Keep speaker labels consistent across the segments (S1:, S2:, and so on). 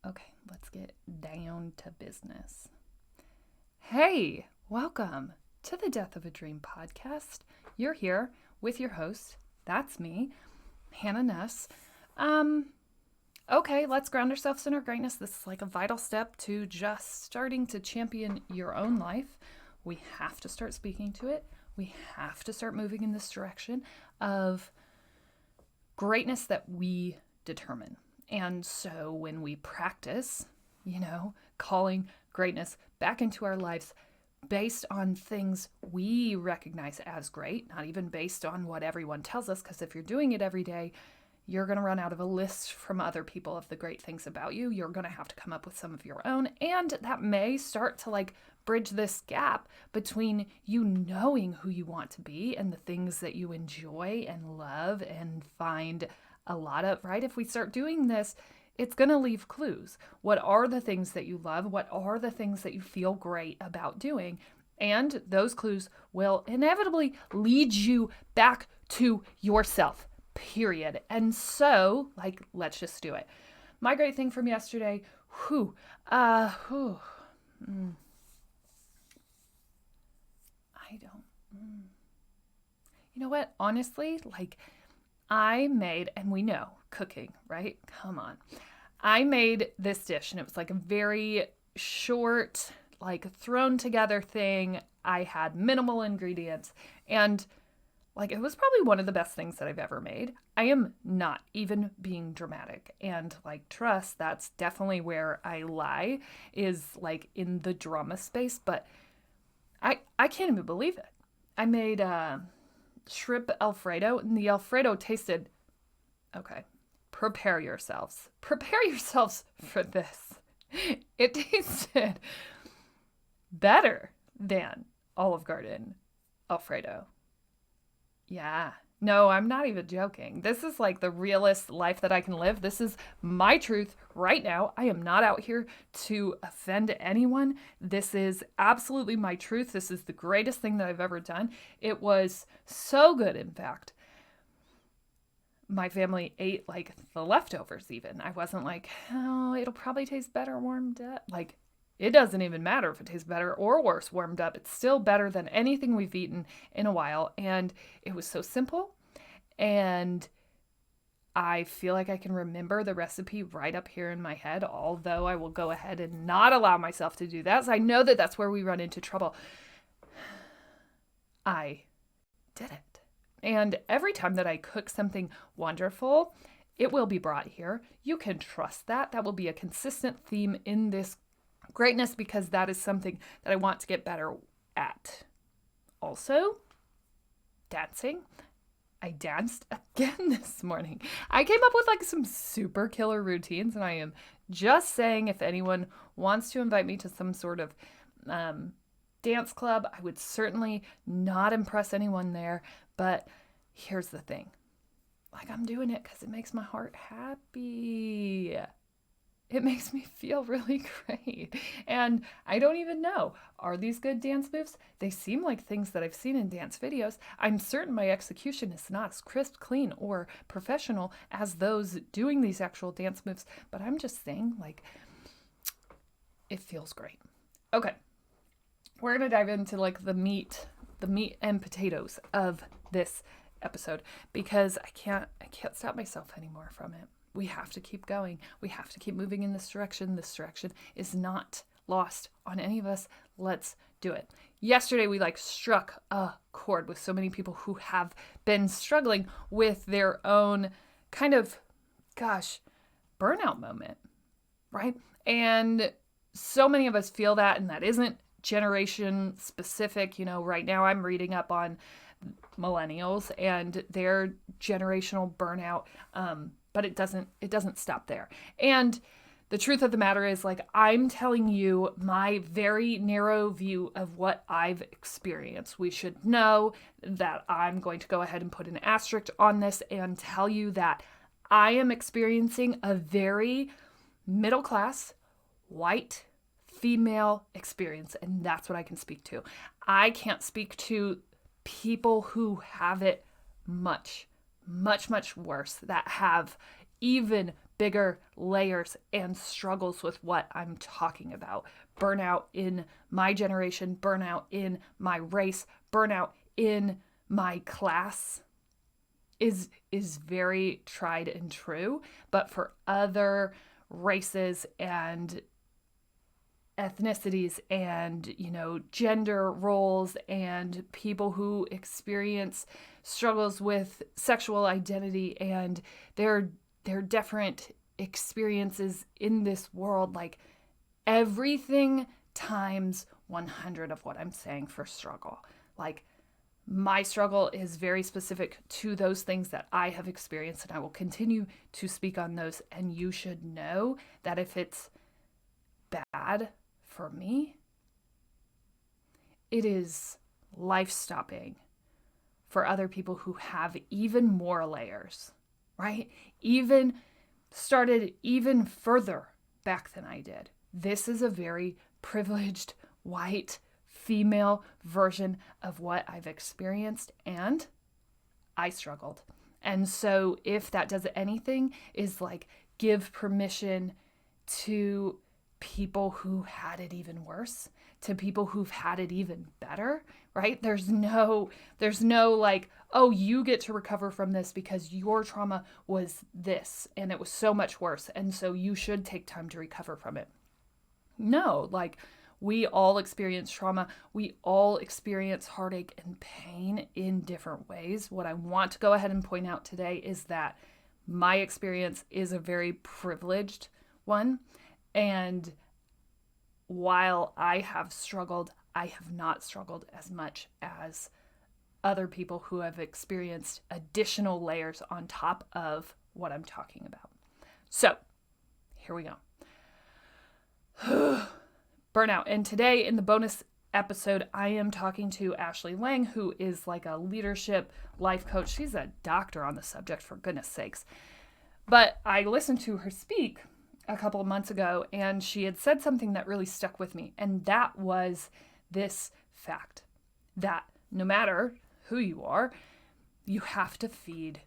S1: Okay, let's get down to business. Hey, welcome to the Death of a Dream podcast. You're here with your host. That's me, Hanna Nuss. Okay, let's ground ourselves in our greatness. This is like a vital step to just starting to champion your own life. We have to start speaking to it. We have to start moving in this direction of greatness that we determine. And so when we practice, calling greatness back into our lives based on things we recognize as great, not even based on what everyone tells us, because if you're doing it every day, you're going to run out of a list from other people of the great things about you. You're going to have to come up with some of your own. And that may start to bridge this gap between you knowing who you want to be and the things that you enjoy and love and find a lot of, right? If we start doing this, it's going to leave clues. What are the things that you love? What are the things that you feel great about doing? And those clues will inevitably lead you back to yourself, period. And so, let's just do it. My great thing from yesterday, I don't, you know what? Honestly, I made, and we know cooking, right? Come on. I made this dish and it was a very short, thrown together thing. I had minimal ingredients and it was probably one of the best things that I've ever made. I am not even being dramatic. And trust, that's definitely where I lie, is in the drama space. But I can't even believe it. I made shrimp Alfredo, and the Alfredo tasted, okay, prepare yourselves for this. It tasted better than Olive Garden Alfredo. Yeah, no, I'm not even joking. This is the realest life that I can live. This is my truth right now. I am not out here to offend anyone. This is absolutely my truth. This is the greatest thing that I've ever done. It was so good, in fact. My family ate the leftovers even. I wasn't oh, it'll probably taste better warmed up. It doesn't even matter if it tastes better or worse warmed up. It's still better than anything we've eaten in a while. And it was so simple. And I feel like I can remember the recipe right up here in my head, although I will go ahead and not allow myself to do that. So I know that that's where we run into trouble. I did it. And every time that I cook something wonderful, it will be brought here. You can trust that. That will be a consistent theme in this greatness because that is something that I want to get better at. Also, dancing. I danced again this morning. I came up with some super killer routines, and I am just saying if anyone wants to invite me to some sort of dance club, I would certainly not impress anyone there. But here's the thing. I'm doing it because it makes my heart happy. It makes me feel really great. And I don't even know, are these good dance moves? They seem like things that I've seen in dance videos. I'm certain my execution is not as crisp, clean, or professional as those doing these actual dance moves. But I'm just saying, it feels great. Okay. We're going to dive into the meat and potatoes of this episode because I can't stop myself anymore from it. We have to keep going. We have to keep moving in this direction. This direction is not lost on any of us. Let's do it. Yesterday, we struck a chord with so many people who have been struggling with their own kind of, burnout moment, right? And so many of us feel that, and that isn't generation specific. Right now I'm reading up on millennials and their generational burnout. But it doesn't stop there. And the truth of the matter is I'm telling you my very narrow view of what I've experienced. We should know that I'm going to go ahead and put an asterisk on this and tell you that I am experiencing a very middle class, white, female experience. And that's what I can speak to. I can't speak to people who have it much, much, much worse, that have even bigger layers and struggles with what I'm talking about. Burnout in my generation, burnout in my race, burnout in my class is very tried and true. But for other races and ethnicities and, gender roles and people who experience struggles with sexual identity and their different experiences in this world, like everything times 100 of what I'm saying for struggle. Like my struggle is very specific to those things that I have experienced, and I will continue to speak on those. And you should know that if it's bad for me, it is life-stopping for other people who have even more layers, right? Even started even further back than I did. This is a very privileged, white, female version of what I've experienced, and I struggled. And so if that does anything, is like give permission to people who had it even worse, to people who've had it even better, right? There's no like, oh, you get to recover from this because your trauma was this and it was so much worse, and so you should take time to recover from it. No, like we all experience trauma. We all experience heartache and pain in different ways. What I want to go ahead and point out today is that my experience is a very privileged one. And while I have struggled, I have not struggled as much as other people who have experienced additional layers on top of what I'm talking about. So, here we go. Burnout. And today in the bonus episode, I am talking to Ashley Lang, who is like a leadership life coach. She's a doctor on the subject, for goodness sakes. But I listened to her speak a couple of months ago, and she had said something that really stuck with me. And that was this fact that no matter who you are, you have to feed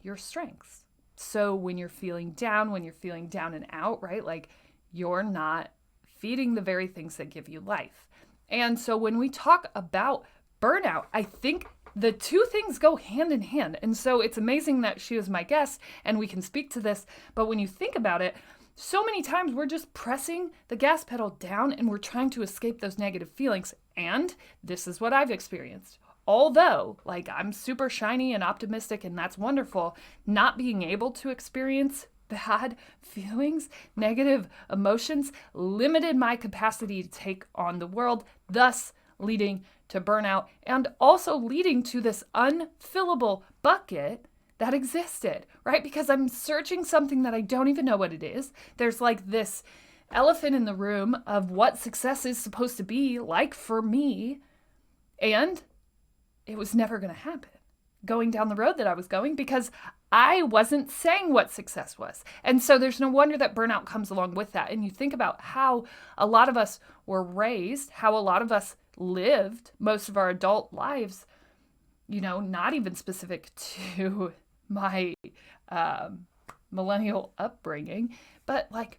S1: your strengths. So when you're feeling down and out, right? Like you're not feeding the very things that give you life. And so when we talk about burnout, I think the two things go hand in hand. And so it's amazing that she was my guest and we can speak to this. But when you think about it, so many times we're just pressing the gas pedal down and we're trying to escape those negative feelings. And this is what I've experienced. Although, like, I'm super shiny and optimistic and that's wonderful, not being able to experience bad feelings, negative emotions, limited my capacity to take on the world, thus leading to burnout and also leading to this unfillable bucket that existed, right? Because I'm searching something that I don't even know what it is. There's like this elephant in the room of what success is supposed to be like for me, and it was never going to happen going down the road that I was going because I wasn't saying what success was. And so there's no wonder that burnout comes along with that. And you think about how a lot of us were raised, how a lot of us lived most of our adult lives, not even specific to my millennial upbringing, but like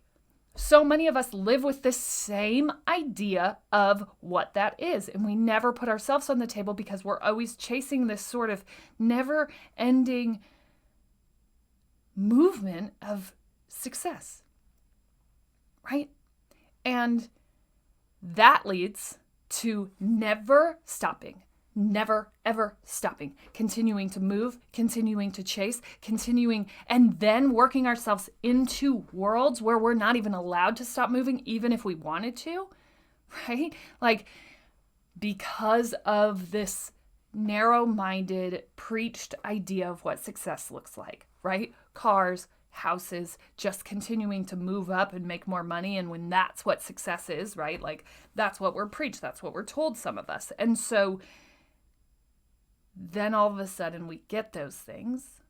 S1: so many of us live with this same idea of what that is. And we never put ourselves on the table because we're always chasing this sort of never-ending movement of success, right? And that leads to never stopping, never, ever stopping, continuing to move, continuing to chase, continuing, and then working ourselves into worlds where we're not even allowed to stop moving, even if we wanted to, right? Like, because of this narrow-minded, preached idea of what success looks like, right? Cars, houses, just continuing to move up and make more money. And when that's what success is, right? Like, that's what we're preached. That's what we're told, some of us. And so then all of a sudden we get those things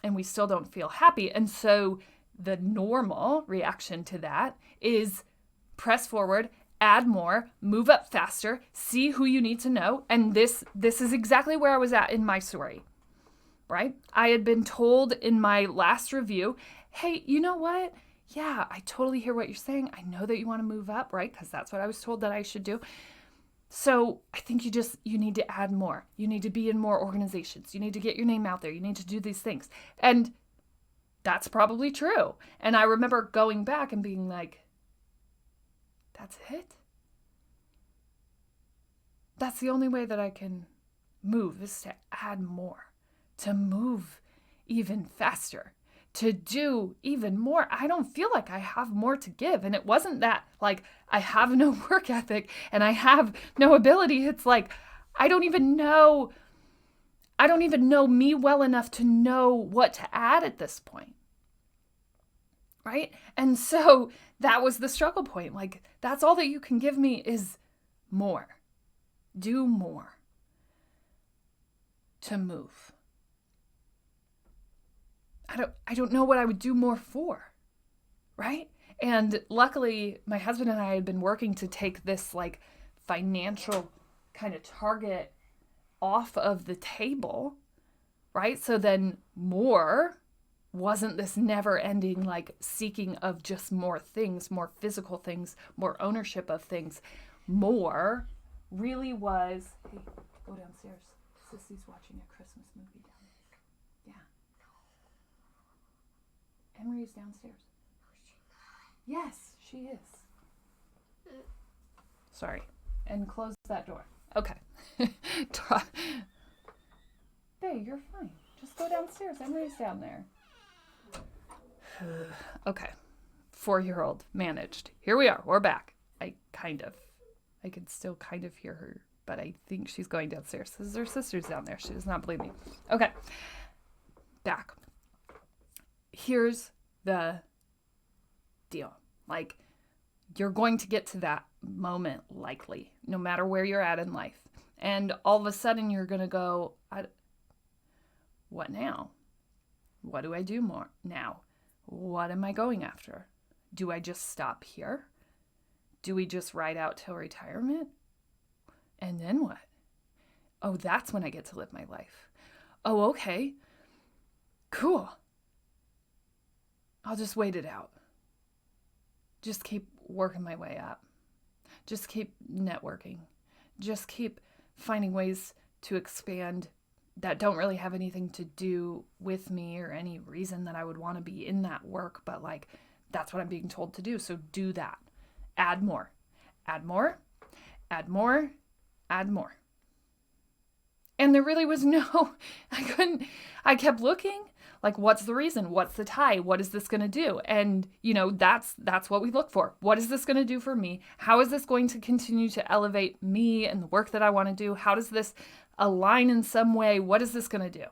S1: and we still don't feel happy. And so the normal reaction to that is press forward, add more, move up faster, see who you need to know. And this is exactly where I was at in my story, right? I had been told in my last review, hey, you know what? Yeah, I totally hear what you're saying. I know that you want to move up, right? Because that's what I was told that I should do. So I think you need to add more. You need to be in more organizations. You need to get your name out there. You need to do these things. And that's probably true. And I remember going back and being like, that's it? That's the only way that I can move, is to add more, to move even faster, to do even more. I don't feel like I have more to give. And it wasn't that like I have no work ethic and I have no ability. It's like I don't even know me well enough to know what to add at this point. Right? And so that was the struggle point. Like, that's all that you can give me is more. Do more to move. I don't know what I would do more for, right? And luckily, my husband and I had been working to take this like financial kind of target off of the table, right? So then more wasn't this never ending like seeking of just more things, more physical things, more ownership of things. More really was, hey, go downstairs. Sissy's watching a Christmas movie down there. Yeah. Emery's downstairs. Yes, she is. Sorry. And close that door. Okay. Hey, you're fine. Just go downstairs. Emery's down there. Okay. 4-year-old managed. Here we are. We're back. I can still kind of hear her, but I think she's going downstairs. This is her sister's down there. She does not believe me. Okay. Back. Here's the deal. Like, you're going to get to that moment likely, no matter where you're at in life. And all of a sudden you're going to go, what now? What do I do more now? What am I going after? Do I just stop here? Do we just ride out till retirement? And then what? Oh, that's when I get to live my life. Oh, okay. Cool. I'll just wait it out. Just keep working my way up. Just keep networking. Just keep finding ways to expand that don't really have anything to do with me or any reason that I would want to be in that work, but like, that's what I'm being told to do. So do that. Add more. Add more. Add more. Add more. And there really was I kept looking, like, what's the reason? What's the tie? What is this going to do? And, that's what we look for. What is this going to do for me? How is this going to continue to elevate me and the work that I want to do? How does this align in some way? What is this going to do?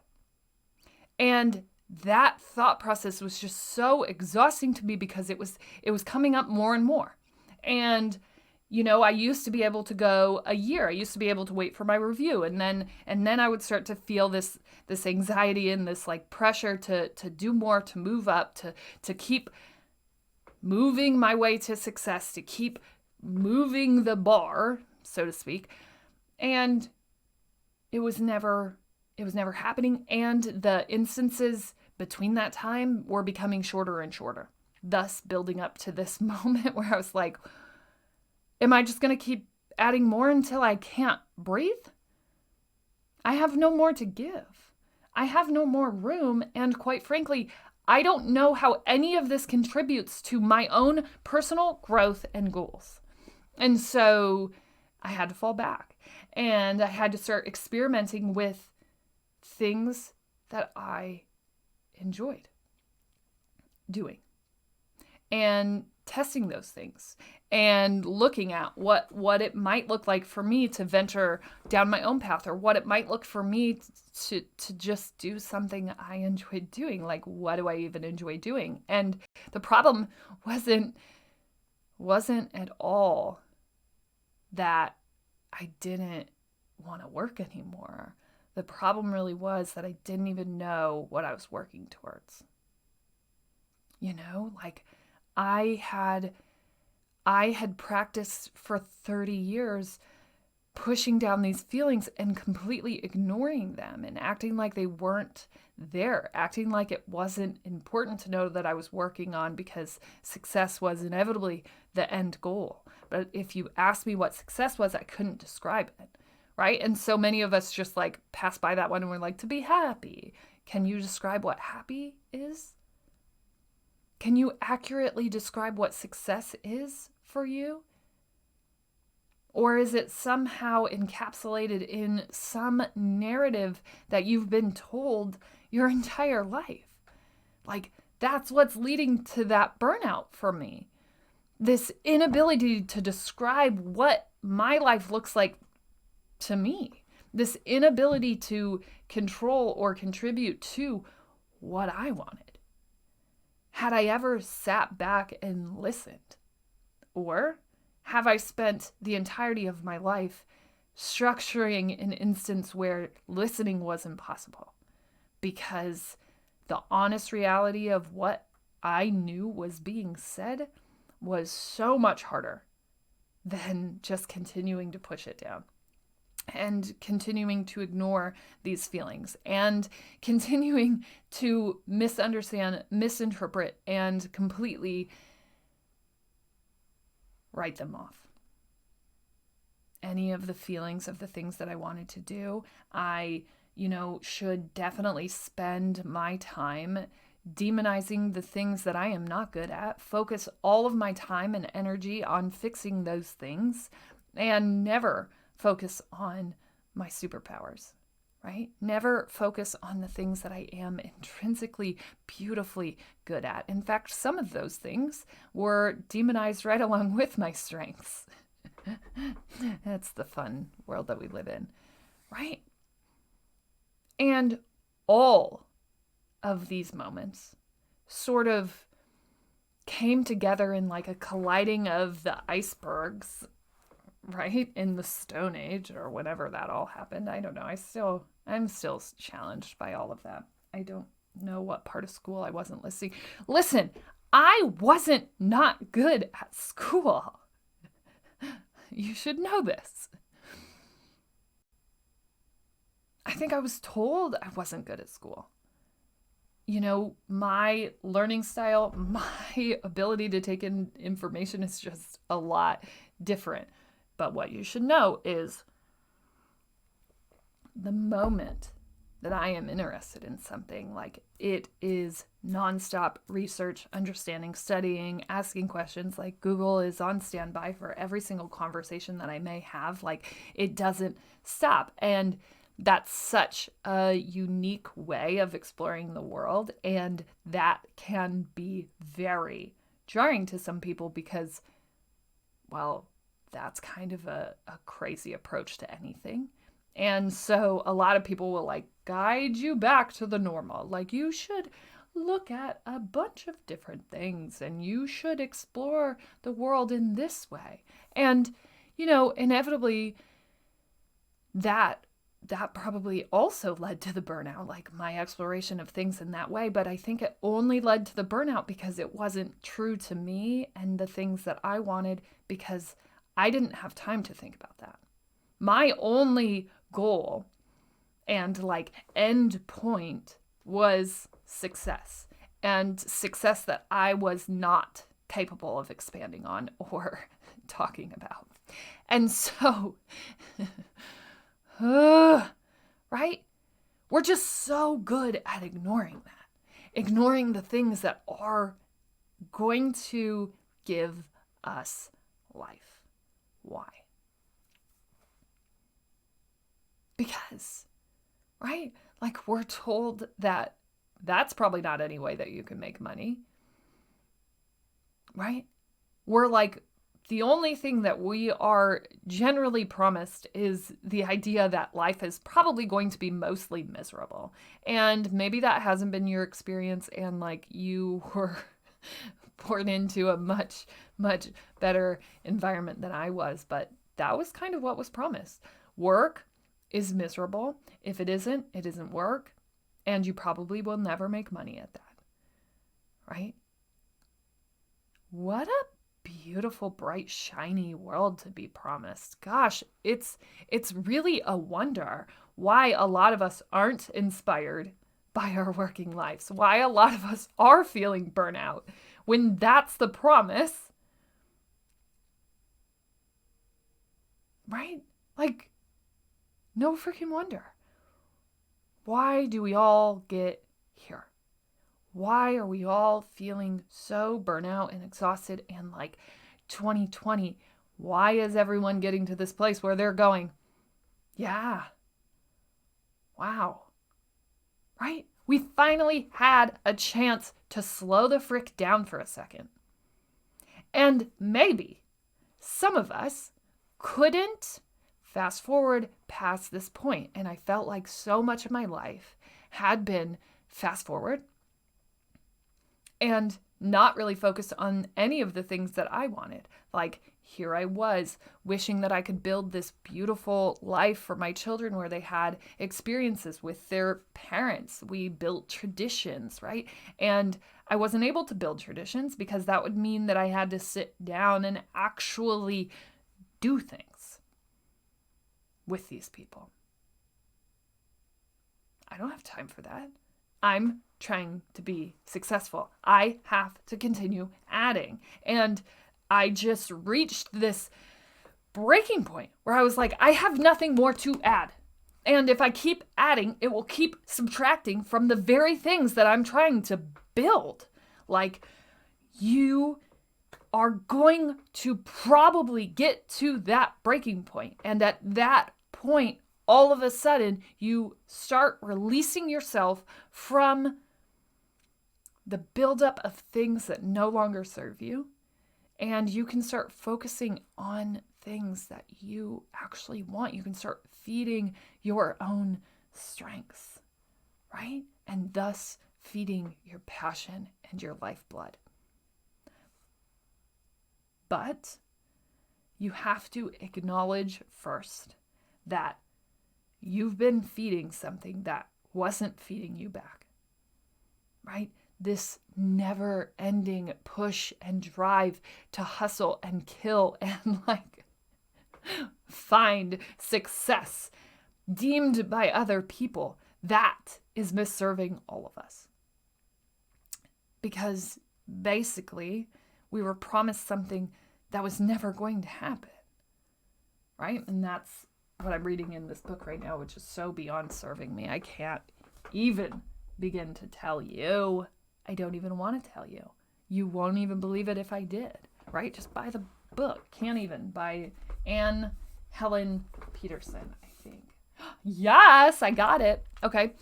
S1: And that thought process was just so exhausting to me because it was coming up more and more. And I used to be able to go a year. I used to be able to wait for my review, and then I would start to feel this anxiety and this like pressure to do more, to move up, to keep moving my way to success, to keep moving the bar, so to speak. And it was never happening, and the instances between that time were becoming shorter and shorter, thus building up to this moment where I was like, am I just going to keep adding more until I can't breathe? I have no more to give. I have no more room. And quite frankly, I don't know how any of this contributes to my own personal growth and goals. And so I had to fall back, and I had to start experimenting with things that I enjoyed doing and testing those things and looking at what it might look like for me to venture down my own path, or what it might look for me to just do something I enjoyed doing. Like, what do I even enjoy doing? And the problem wasn't at all that I didn't want to work anymore. The problem really was that I didn't even know what I was working towards. Like, I had practiced for 30 years pushing down these feelings and completely ignoring them and acting like they weren't there, acting like it wasn't important to know that I was working on because success was inevitably the end goal. But if you asked me what success was, I couldn't describe it, right? And so many of us just like pass by that one and we're like, to be happy. Can you describe what happy is? Can you accurately describe what success is for you? Or is it somehow encapsulated in some narrative that you've been told your entire life? Like, that's what's leading to that burnout for me. This inability to describe what my life looks like to me. This inability to control or contribute to what I wanted. Had I ever sat back and listened? Or have I spent the entirety of my life structuring an instance where listening was impossible? Because the honest reality of what I knew was being said was so much harder than just continuing to push it down and continuing to ignore these feelings and continuing to misunderstand, misinterpret, and completely write them off. Any of the feelings of the things that I wanted to do, I, should definitely spend my time demonizing the things that I am not good at, focus all of my time and energy on fixing those things, and never focus on my superpowers, right? Never focus on the things that I am intrinsically, beautifully good at. In fact, some of those things were demonized right along with my strengths. That's the fun world that we live in, right? And all of these moments sort of came together in like a colliding of the icebergs, right? In the Stone Age or whenever that all happened. I don't know. I'm still challenged by all of that. I don't know what part of school I wasn't listening. Listen, I wasn't not good at school. You should know this. I think I was told I wasn't good at school. My learning style, my ability to take in information is just a lot different. But what you should know is the moment that I am interested in something, like it is nonstop research, understanding, studying, asking questions. Like Google is on standby for every single conversation that I may have. Like it doesn't stop. And that's such a unique way of exploring the world. And that can be very jarring to some people because, well, that's kind of a crazy approach to anything. And so a lot of people will like guide you back to the normal. Like you should look at a bunch of different things and you should explore the world in this way. And, inevitably that probably also led to the burnout, like my exploration of things in that way. But I think it only led to the burnout because it wasn't true to me and the things that I wanted, because I didn't have time to think about that. My only goal and like end point was success, and success that I was not capable of expanding on or talking about. And so, right? We're just so good at ignoring that, ignoring the things that are going to give us life. Why? Because, right? Like we're told that that's probably not any way that you can make money, right? We're like, the only thing that we are generally promised is the idea that life is probably going to be mostly miserable. And maybe that hasn't been your experience, and like you were born into a much, much better environment than I was, but that was kind of what was promised. Work is miserable. If it isn't work, and you probably will never make money at that, right? What a beautiful, bright, shiny world to be promised. Gosh, it's really a wonder why a lot of us aren't inspired by our working lives, why a lot of us are feeling burnout when that's the promise, right? Like, no freaking wonder. Why do we all get here? Why are we all feeling so burnout and exhausted and like 2020? Why is everyone getting to this place where they're going, yeah, wow, right? We finally had a chance to slow the frick down for a second. And maybe some of us couldn't fast forward past this point. And I felt like so much of my life had been fast forward and not really focused on any of the things that I wanted. Like, here I was wishing that I could build this beautiful life for my children where they had experiences with their parents. We built traditions, right? And I wasn't able to build traditions because that would mean that I had to sit down and actually do things with these people. I don't have time for that. I'm trying to be successful. I have to continue adding. And I just reached this breaking point where I was like, I have nothing more to add. And if I keep adding, it will keep subtracting from the very things that I'm trying to build. Like, you are going to probably get to that breaking point. And at that point, all of a sudden, you start releasing yourself from the buildup of things that no longer serve you. And you can start focusing on things that you actually want. You can start feeding your own strengths, right? And thus feeding your passion and your lifeblood. But you have to acknowledge first that you've been feeding something that wasn't feeding you back, right? This never-ending push and drive to hustle and kill and like find success deemed by other people, that is misserving all of us. Because basically, we were promised something that was never going to happen, right? And that's what I'm reading in this book right now, which is so beyond serving me. I can't even begin to tell you. I don't even want to tell you. You won't even believe it if I did, right? Just buy the book. Can't even. By Anne Helen Peterson, I think. Yes, I got it. Okay.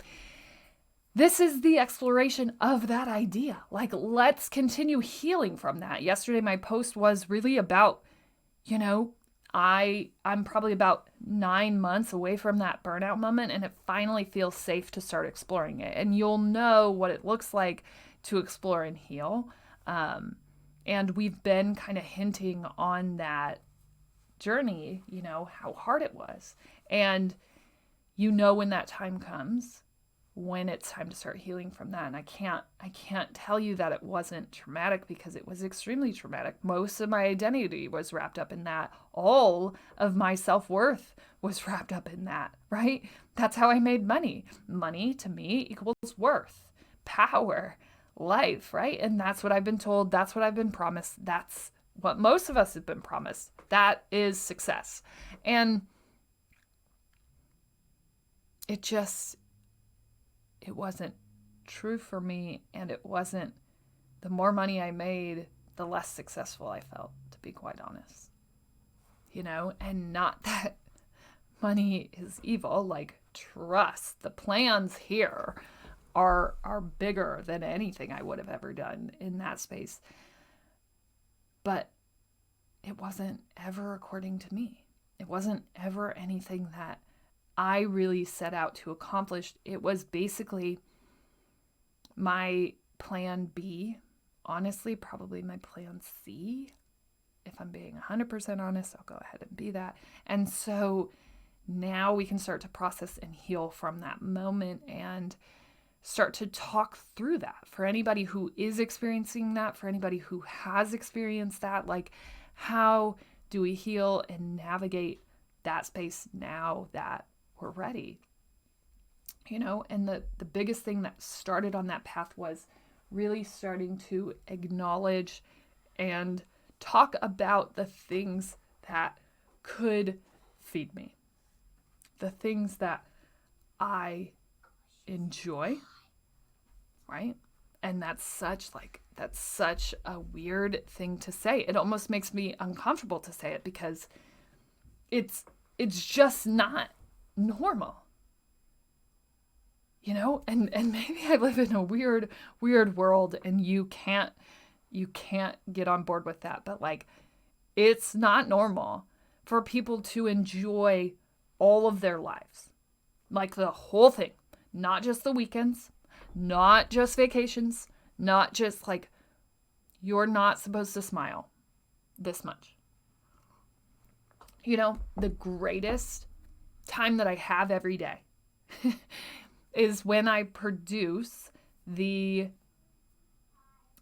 S1: This is the exploration of that idea. Like, let's continue healing from that. Yesterday, my post was really about, I'm probably about 9 months away from that burnout moment, and it finally feels safe to start exploring it. And you'll know what it looks like to explore and heal. And we've been kind of hinting on that journey, how hard it was. And when that time comes, when it's time to start healing from that. And I can't tell you that it wasn't traumatic, because it was extremely traumatic. Most of my identity was wrapped up in that. All of my self-worth was wrapped up in that, right? That's how I made money. Money to me equals worth, power, life, right? And that's what I've been told. That's what I've been promised. That's what most of us have been promised. That is success. And it wasn't true for me, and it wasn't. The more money I made, the less successful I felt, to be quite honest. And not that money is evil. Like, trust, the plans here are bigger than anything I would have ever done in that space. But it wasn't ever according to me. It wasn't ever anything that I really set out to accomplish. It was basically my plan B. Honestly, probably my plan C. If I'm being 100% honest, I'll go ahead and be that. And so now we can start to process and heal from that moment. And start to talk through that for anybody who is experiencing that, for anybody who has experienced that. Like, how do we heal and navigate that space now that we're ready? And the biggest thing that started on that path was really starting to acknowledge and talk about the things that could feed me, the things that I enjoy, right? And that's such a weird thing to say. It almost makes me uncomfortable to say it because it's just not normal. And maybe I live in a weird world and you can't get on board with that. But like, it's not normal for people to enjoy all of their lives. Like the whole thing, not just the weekends, not just vacations, not just like, you're not supposed to smile this much. The greatest time that I have every day is when I produce the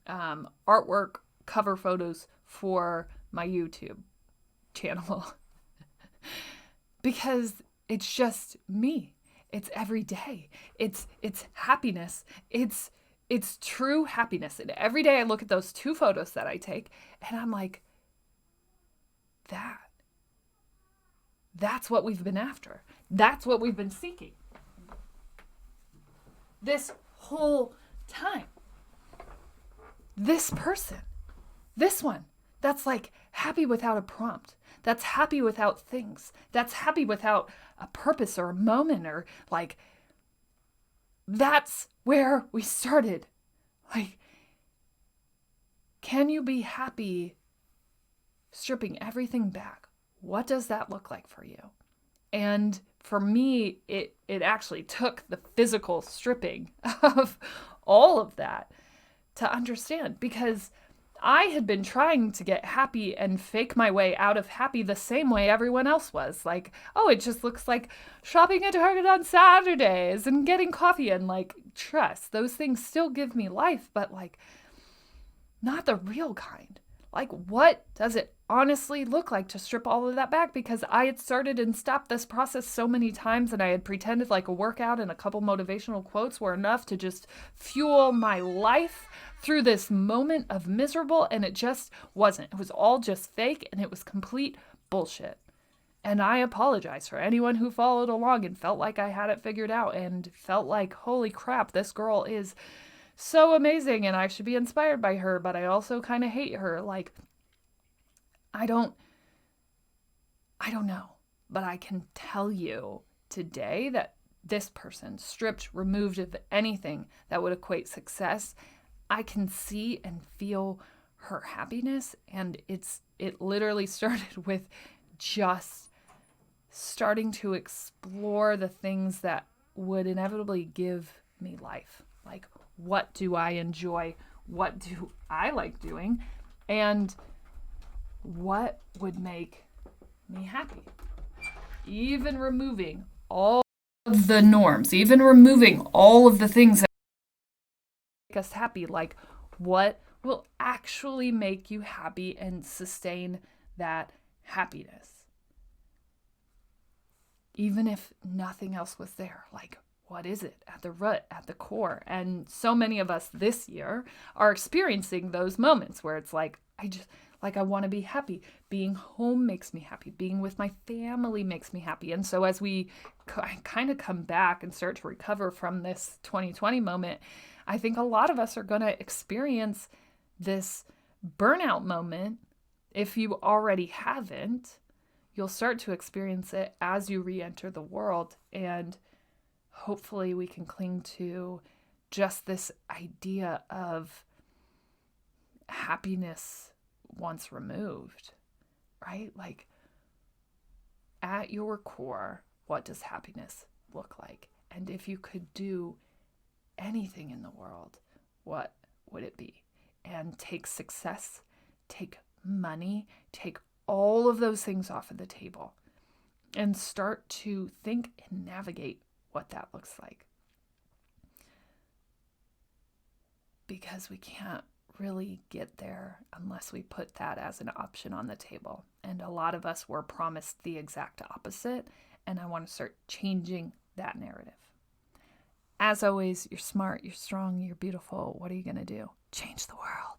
S1: artwork cover photos for my YouTube channel. Because it's just me. It's every day. It's happiness. It's true happiness. And every day I look at those 2 photos that I take and I'm like, that's what we've been after. That's what we've been seeking this whole time. This person, this one, that's like happy without a prompt. That's happy without things. That's happy without a purpose or a moment, or like, that's where we started. Like, can you be happy stripping everything back? What does that look like for you? And for me, it actually took the physical stripping of all of that to understand, because I had been trying to get happy and fake my way out of happy the same way everyone else was. Like, oh, it just looks like shopping at Target on Saturdays and getting coffee, and like, trust, those things still give me life, but like, not the real kind. Like, what does it honestly look like to strip all of that back? Because I had started and stopped this process so many times, and I had pretended like a workout and a couple motivational quotes were enough to just fuel my life through this moment of miserable, and it just wasn't. It was all just fake, and it was complete bullshit. And I apologize for anyone who followed along and felt like I had it figured out and felt like, holy crap, this girl is so amazing and I should be inspired by her, but I also kind of hate her. Like, I don't know, but I can tell you today that this person, stripped, removed of anything that would equate success, I can see and feel her happiness. And it literally started with just starting to explore the things that would inevitably give me life. Like, what do I enjoy? What do I like doing? And what would make me happy? Even removing all of the norms, even removing all of the things that make us happy, like what will actually make you happy and sustain that happiness? Even if nothing else was there, like, what is it at the root, at the core? And so many of us this year are experiencing those moments where it's like, I want to be happy. Being home makes me happy. Being with my family makes me happy. And so as we kind of come back and start to recover from this 2020 moment, I think a lot of us are going to experience this burnout moment. If you already haven't, you'll start to experience it as you re-enter the world. And hopefully we can cling to just this idea of happiness once removed, right? Like, at your core, what does happiness look like? And if you could do anything in the world, what would it be? And take success, take money, take all of those things off of the table and start to think and navigate what that looks like. because we can't really get there unless we put that as an option on the table. And a lot of us were promised the exact opposite, and I want to start changing that narrative. As always, you're smart, you're strong, you're beautiful. What are you going to do? Change the world.